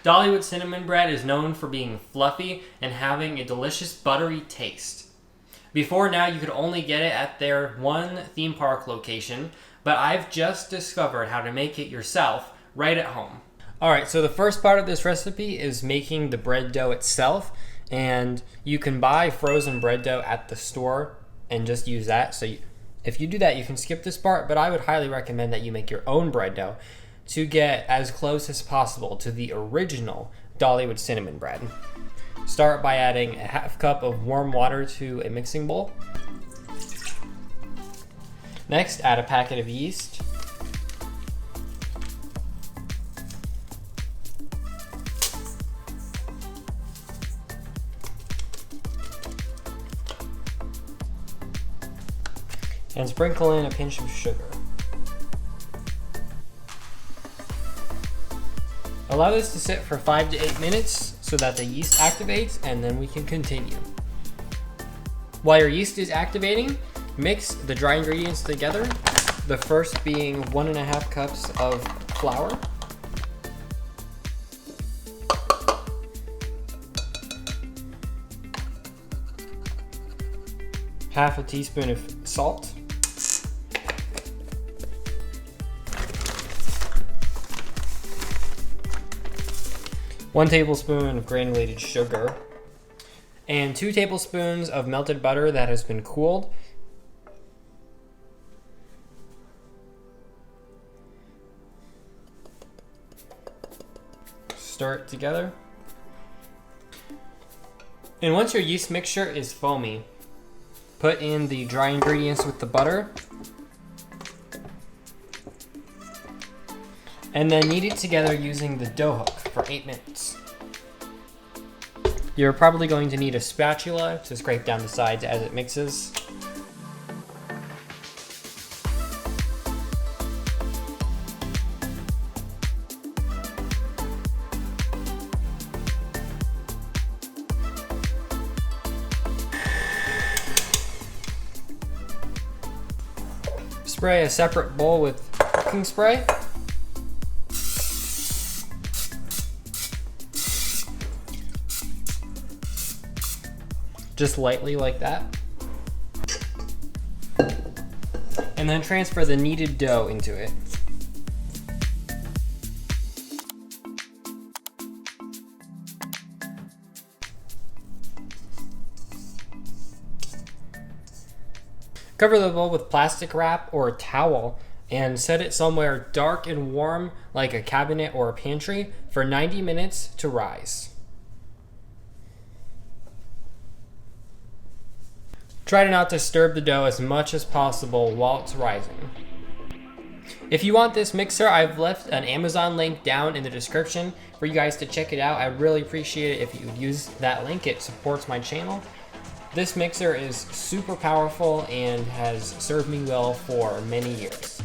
Dollywood cinnamon bread is known for being fluffy and having a delicious buttery taste. Before now, you could only get it at their one theme park location, but I've just discovered how to make it yourself right at home. Alright, so the first part of this recipe is making the bread dough itself, and you can buy frozen bread dough at the store and just use that. So if you do that, you can skip this part, but I would highly recommend that you make your own bread dough to get as close as possible to the original Dollywood cinnamon bread. Start by adding a half cup of warm water to a mixing bowl. Next, add a packet of yeast. And sprinkle in a pinch of sugar. Allow this to sit for 5 to 8 minutes so that the yeast activates, and then we can continue. While your yeast is activating, mix the dry ingredients together, the first being 1.5 cups of flour, half a teaspoon of salt, 1 tablespoon of granulated sugar, and 2 tablespoons of melted butter that has been cooled. Stir it together. And once your yeast mixture is foamy, put in the dry ingredients with the butter, and then knead it together using the dough hook for 8 minutes. You're probably going to need a spatula to scrape down the sides as it mixes. Spray a separate bowl with cooking spray. Just lightly like that. And then transfer the kneaded dough into it. Cover the bowl with plastic wrap or a towel and set it somewhere dark and warm like a cabinet or a pantry for 90 minutes to rise. Try not to disturb the dough as much as possible while it's rising. If you want this mixer, I've left an Amazon link down in the description for you guys to check it out. I really appreciate it if you would use that link. It supports my channel. This mixer is super powerful and has served me well for many years.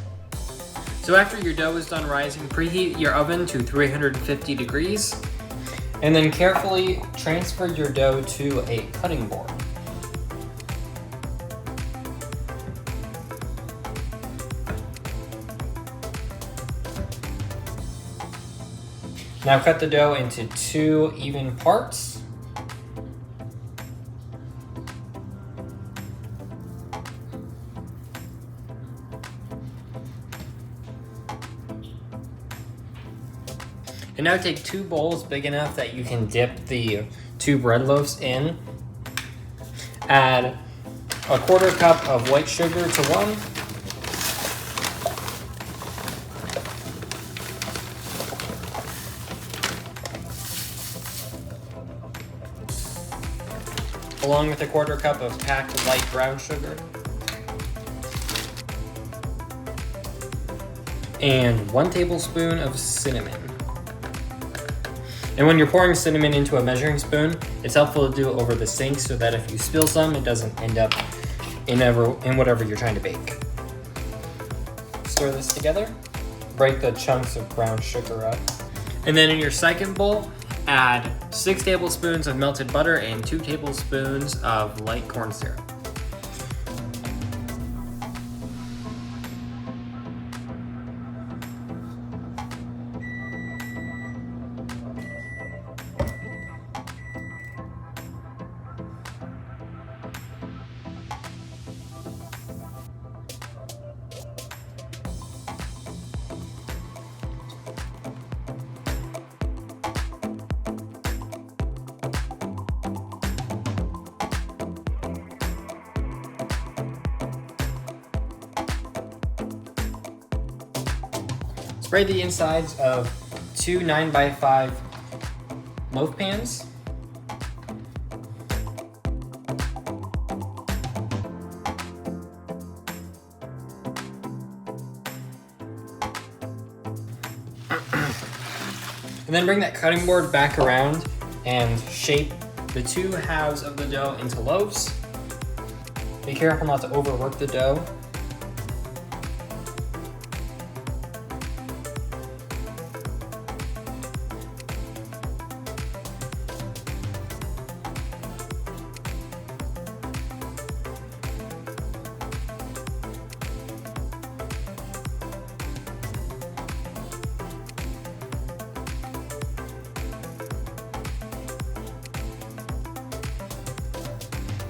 So after your dough is done rising, preheat your oven to 350 degrees and then carefully transfer your dough to a cutting board. Now cut the dough into 2 even parts. And now take 2 bowls big enough that you can dip the 2 bread loaves in. Add a 1/4 cup of white sugar to one. Along with a 1/4 cup of packed light brown sugar. And 1 tablespoon of cinnamon. And when you're pouring cinnamon into a measuring spoon, it's helpful to do it over the sink so that if you spill some, it doesn't end up in whatever you're trying to bake. Stir this together. Break the chunks of brown sugar up. And then in your second bowl, add 6 tablespoons of melted butter and 2 tablespoons of light corn syrup. Spray the insides of 2 9x5 loaf pans. And then bring that cutting board back around and shape the 2 halves of the dough into loaves. Be careful not to overwork the dough.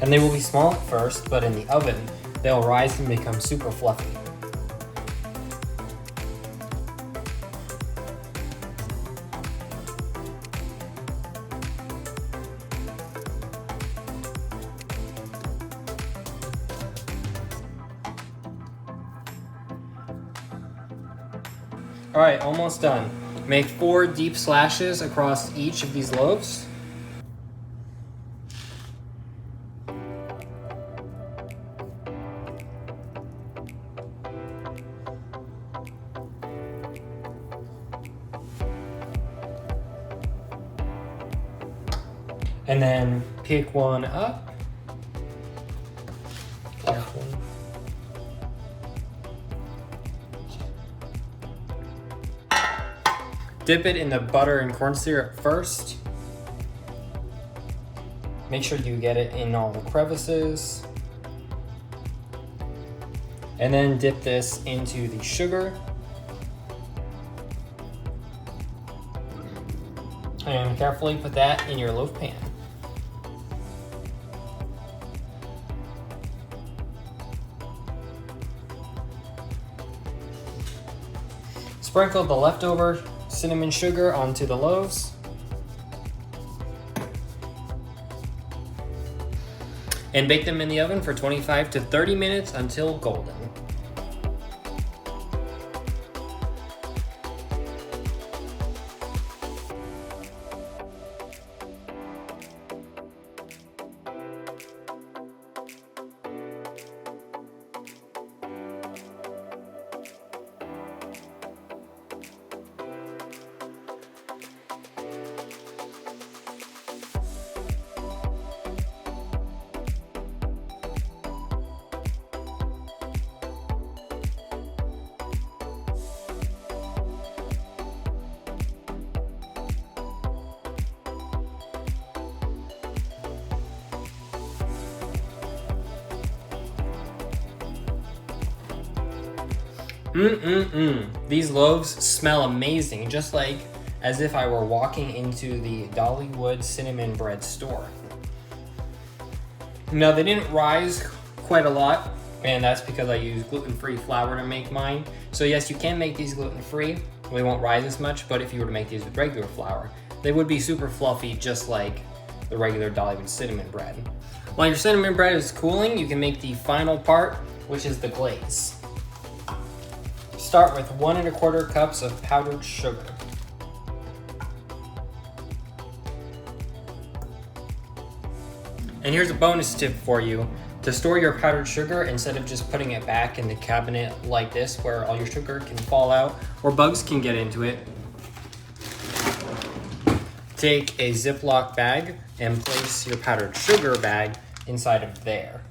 And they will be small at first, but in the oven, they'll rise and become super fluffy. All right, almost done. Make 4 deep slashes across each of these loaves. And then pick one up. Careful. Dip it in the butter and corn syrup first. Make sure you get it in all the crevices. And then dip this into the sugar. And carefully put that in your loaf pan. Sprinkle the leftover cinnamon sugar onto the loaves. And bake them in the oven for 25 to 30 minutes until golden. These loaves smell amazing, just like as if I were walking into the Dollywood cinnamon bread store. Now, they didn't rise quite a lot, and that's because I use gluten-free flour to make mine. So yes, you can make these gluten-free. They won't rise as much, but if you were to make these with regular flour, they would be super fluffy, just like the regular Dollywood cinnamon bread. While your cinnamon bread is cooling, you can make the final part, which is the glaze. Start with 1 1/4 cups of powdered sugar. And here's a bonus tip for you. To store your powdered sugar, instead of just putting it back in the cabinet like this where all your sugar can fall out or bugs can get into it, take a Ziploc bag and place your powdered sugar bag inside of there.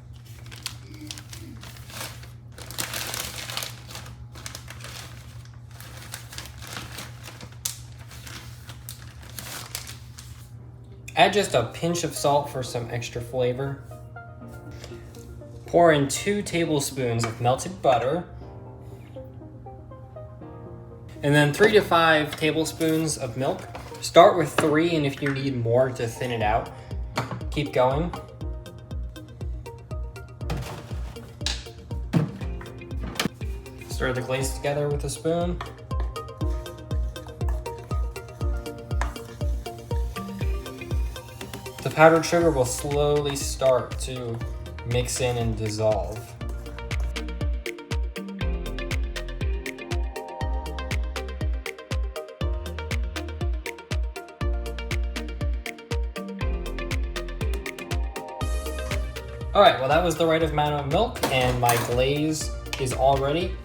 Add just a pinch of salt for some extra flavor. Pour in 2 tablespoons of melted butter. And then 3 to 5 tablespoons of milk. Start with 3, and if you need more to thin it out, keep going. Stir the glaze together with a spoon. The powdered sugar will slowly start to mix in and dissolve. All right, well that was the right amount of milk and my glaze is all ready.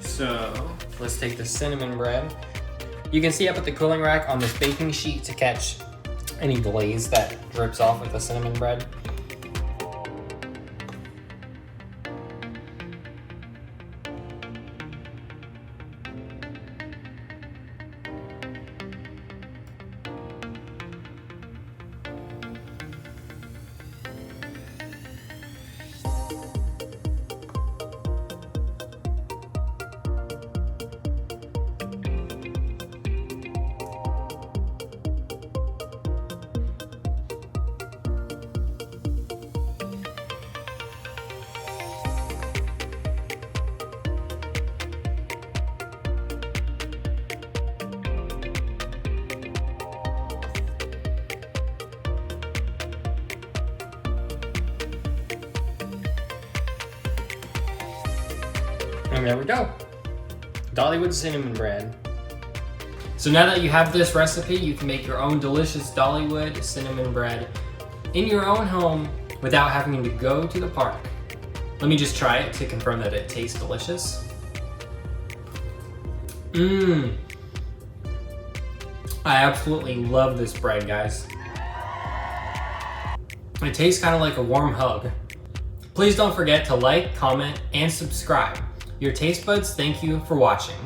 So let's take the cinnamon bread. You can see I put the cooling rack on this baking sheet to catch any glaze that drips off with the cinnamon bread. And there we go. Dollywood cinnamon bread. So now that you have this recipe, you can make your own delicious Dollywood cinnamon bread in your own home without having to go to the park. Let me just try it to confirm that it tastes delicious. I absolutely love this bread, guys. It tastes kind of like a warm hug. Please don't forget to like, comment, and subscribe. Your taste buds thank you for watching.